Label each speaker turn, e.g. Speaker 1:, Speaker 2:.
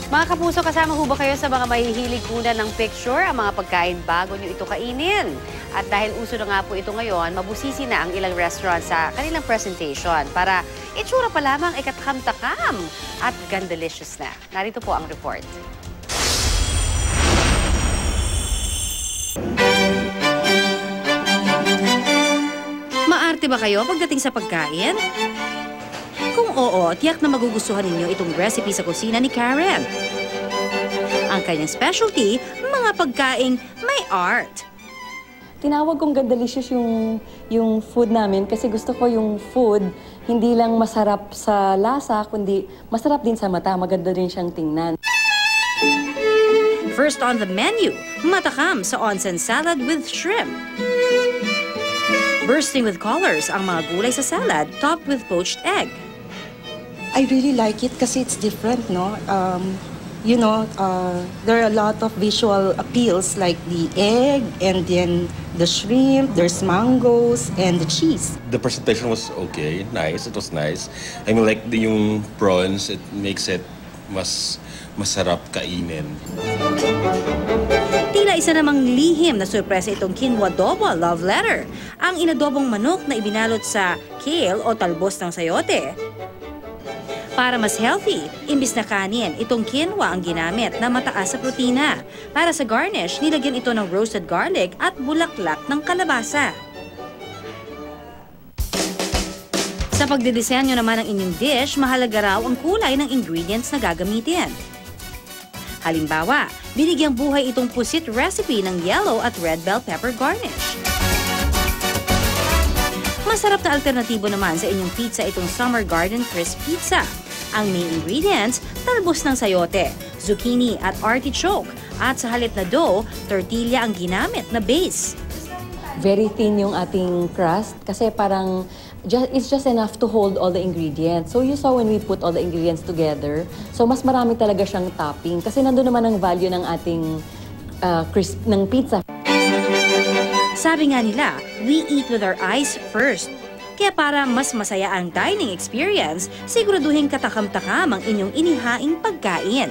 Speaker 1: Mga kapuso, kasama ho ba kayo sa mga mahihilig kuna ng picture ang mga pagkain bago nyo ito kainin? At dahil uso na nga po ito ngayon, mabusisi na ang ilang restaurant sa kanilang presentation para itsura pa lamang ikatakam-takam at gandalicious na. Narito po ang report. Maarte ba kayo pagdating sa pagkain? Kung oo, tiyak na magugustuhan ninyo itong recipe sa kusina ni Karen. Ang kanyang specialty, mga pagkaing may art.
Speaker 2: Tinawag kong gandalicious yung food namin kasi gusto ko yung food hindi lang masarap sa lasa, kundi masarap din sa mata. Maganda din siyang tingnan.
Speaker 1: First on the menu, matakam sa onsen salad with shrimp. Bursting with colors ang mga gulay sa salad topped with poached egg.
Speaker 3: I really like it kasi it's different, no? There are a lot of visual appeals like the egg and then the shrimp, there's mangoes and the cheese.
Speaker 4: The presentation was okay, nice. It was nice. I mean, like yung prawns, it makes it mas masarap kainin.
Speaker 1: Tila isa namang lihim na sorpresa itong quinoa adobo love letter. Ang inadobong manok na ibinalot sa kale o talbos ng sayote. Para mas healthy, imbis na kanin, itong quinoa ang ginamit na mataas sa protina. Para sa garnish, nilagyan ito ng roasted garlic at bulaklak ng kalabasa. Sa pagdidisenyo naman ng inyong dish, mahalaga raw ang kulay ng ingredients na gagamitin. Halimbawa, binigyang buhay itong pusit recipe ng yellow at red bell pepper garnish. Masarap na alternatibo naman sa inyong pizza itong Summer Garden Crisp Pizza. Ang main ingredients, talbos ng sayote, zucchini at artichoke. At sa halip na dough, tortilla ang ginamit na base.
Speaker 2: Very thin yung ating crust kasi parang it's just enough to hold all the ingredients. So you saw when we put all the ingredients together, so mas marami talaga siyang topping kasi nandun naman ang value ng ating crisp ng pizza.
Speaker 1: Sabi nga nila, we eat with our eyes first. Kaya para mas masaya ang dining experience, siguraduhin katakam-takam ang inyong inihaing pagkain.